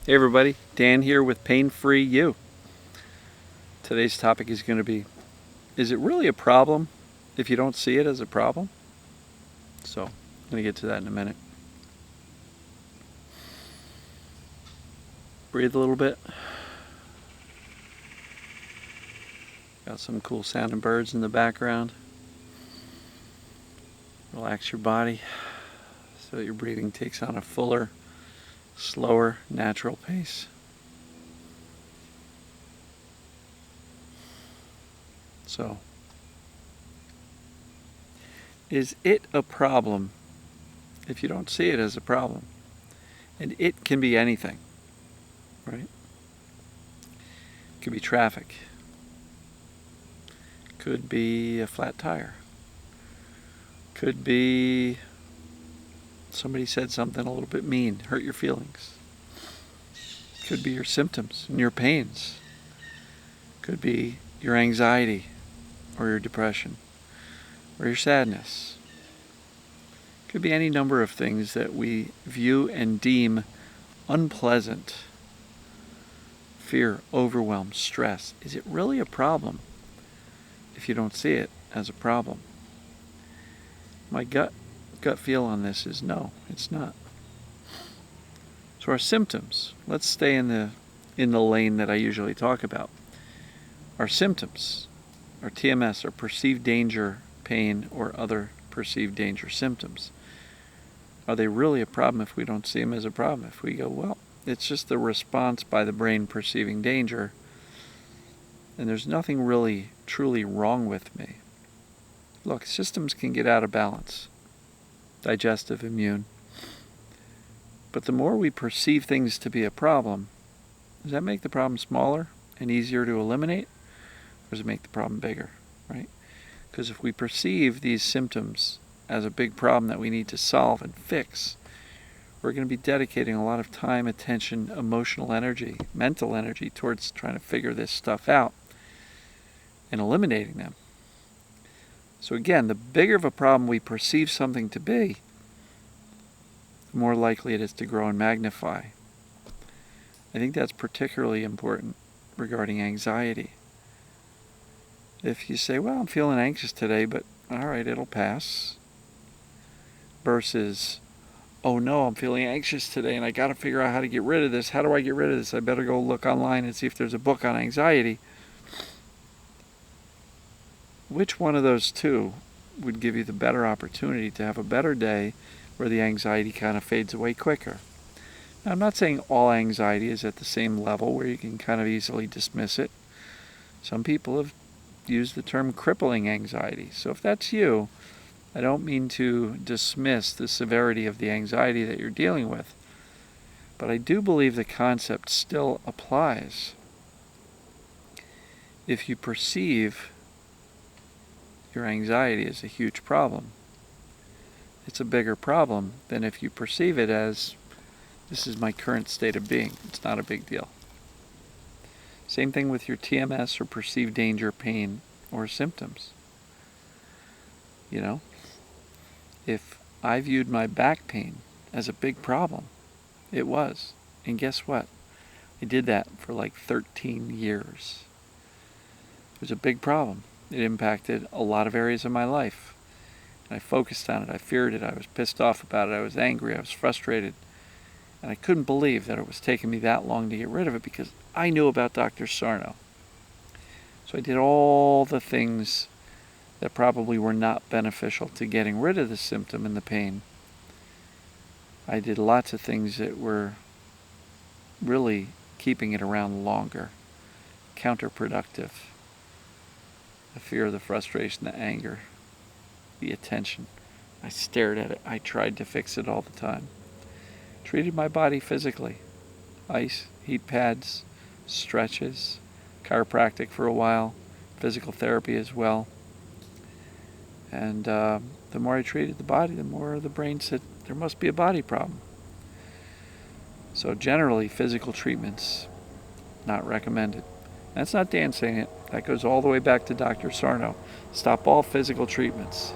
Hey everybody, Dan here with Pain Free You. Today's topic is going to be, is it really a problem if you don't see it as a problem? So, I'm going to get to that in a minute. Breathe a little bit. Got some cool sounding birds in the background. Relax your body so that your breathing takes on a fuller, slower, natural pace. So, is it a problem if you don't see it as a problem? And it can be anything, right? It could be traffic. Could be a flat tire. Could be somebody said something a little bit mean, hurt your feelings. Could be your symptoms and your pains. Could be your anxiety or your depression or your sadness. Could be any number of things that we view and deem unpleasant. Fear, overwhelm, stress. Is it really a problem if you don't see it as a problem? My gut feel on this is no, it's not. So our symptoms, let's stay in the lane that I usually talk about. Our symptoms, our TMS, or perceived danger, pain, or other perceived danger symptoms. Are they really a problem if we don't see them as a problem? If we go, well, it's just the response by the brain perceiving danger, and there's nothing really truly wrong with me. Look, systems can get out of balance. Digestive, immune. But the more we perceive things to be a problem, does that make the problem smaller and easier to eliminate? Or does it make the problem bigger, right? Because if we perceive these symptoms as a big problem that we need to solve and fix, we're going to be dedicating a lot of time, attention, emotional energy, mental energy towards trying to figure this stuff out and eliminating them. So again, the bigger of a problem we perceive something to be, the more likely it is to grow and magnify. I think that's particularly important regarding anxiety. If you say, well, I'm feeling anxious today, but all right, it'll pass. Versus, oh no, I'm feeling anxious today and I got to figure out how to get rid of this. How do I get rid of this? I better go look online and see if there's a book on anxiety. Which one of those two would give you the better opportunity to have a better day where the anxiety kind of fades away quicker? Now, I'm not saying all anxiety is at the same level where you can kind of easily dismiss it. Some people have used the term crippling anxiety. So if that's you, I don't mean to dismiss the severity of the anxiety that you're dealing with, but I do believe the concept still applies. If you perceive your anxiety as a huge problem, it's a bigger problem than if you perceive it as, this is my current state of being. It's not a big deal. Same thing with your TMS or perceived danger, pain, or symptoms. You know, if I viewed my back pain as a big problem, it was. And guess what? I did that for like 13 years. It was a big problem. It impacted a lot of areas of my life. And I focused on it. I feared it. I was pissed off about it. I was angry. I was frustrated. And I couldn't believe that it was taking me that long to get rid of it because I knew about Dr. Sarno. So I did all the things that probably were not beneficial to getting rid of the symptom and the pain. I did lots of things that were really keeping it around longer, counterproductive. The fear, the frustration, the anger, the attention. I stared at it. I tried to fix it all the time. Treated my body physically. Ice, heat pads, stretches, chiropractic for a while, physical therapy as well. And the more I treated the body, the more the brain said, there must be a body problem. So generally, physical treatments, not recommended. That's not Dan saying it. That goes all the way back to Dr. Sarno. Stop all physical treatments.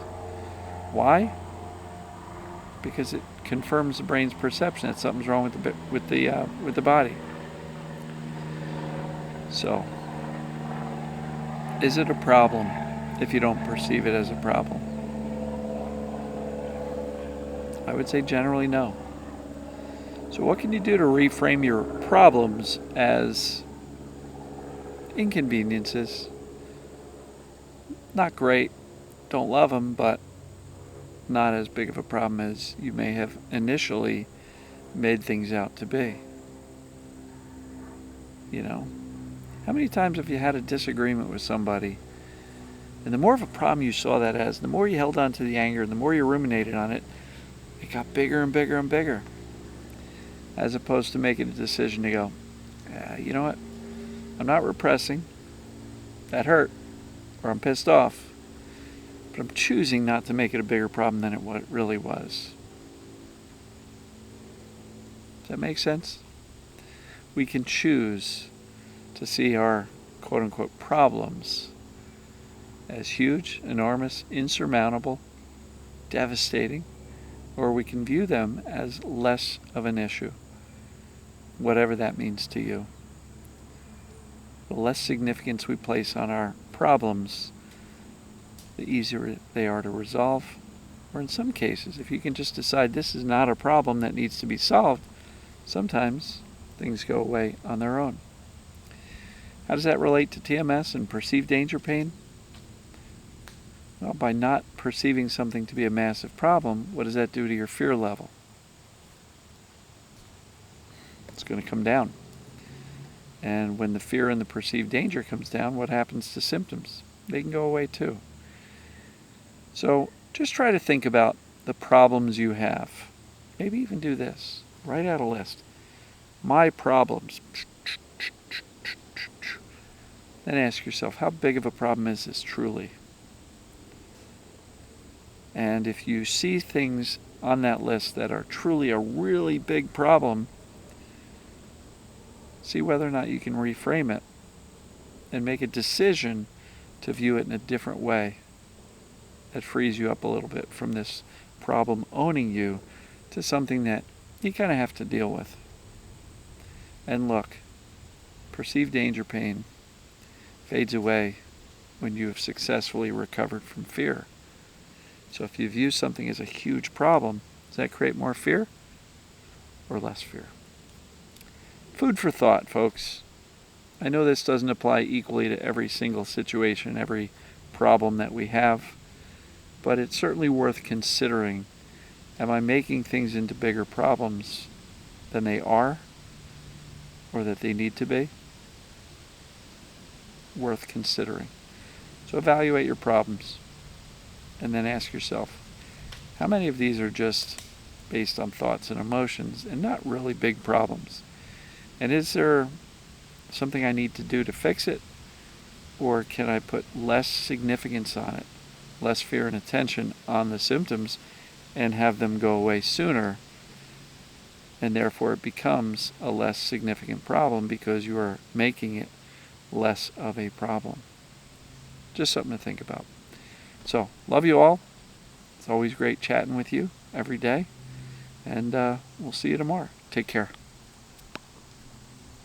Why? Because it confirms the brain's perception that something's wrong with the body. So, is it a problem if you don't perceive it as a problem? I would say generally no. So what can you do to reframe your problems as inconveniences? Not great, don't love them, but not as big of a problem as you may have initially made things out to be. You know, how many times have you had a disagreement with somebody, and the more of a problem you saw that as, the more you held on to the anger, and the more you ruminated on it, it got bigger and bigger and bigger, as opposed to making a decision to go, you know what, I'm not repressing, that hurt, or I'm pissed off, but I'm choosing not to make it a bigger problem than it really was. Does that make sense? We can choose to see our quote-unquote problems as huge, enormous, insurmountable, devastating, or we can view them as less of an issue, whatever that means to you. The less significance we place on our problems, the easier they are to resolve. Or in some cases, if you can just decide this is not a problem that needs to be solved, sometimes things go away on their own. How does that relate to TMS and perceived danger pain? Well, by not perceiving something to be a massive problem, what does that do to your fear level? It's going to come down. And when the fear and the perceived danger comes down, what happens to symptoms? They can go away too. So just try to think about the problems you have. Maybe even do this. Write out a list. My problems. Then ask yourself, how big of a problem is this truly? And if you see things on that list that are truly a really big problem, see whether or not you can reframe it and make a decision to view it in a different way that frees you up a little bit from this problem owning you to something that you kind of have to deal with. And look, perceived danger pain fades away when you have successfully recovered from fear. So if you view something as a huge problem, does that create more fear or less fear? Food for thought, folks. I know this doesn't apply equally to every single situation, every problem that we have, but it's certainly worth considering. Am I making things into bigger problems than they are or that they need to be? Worth considering. So evaluate your problems and then ask yourself, how many of these are just based on thoughts and emotions and not really big problems? And is there something I need to do to fix it? Or can I put less significance on it, less fear and attention on the symptoms, and have them go away sooner? And therefore it becomes a less significant problem because you are making it less of a problem. Just something to think about. So, love you all. It's always great chatting with you every day. And we'll see you tomorrow. Take care.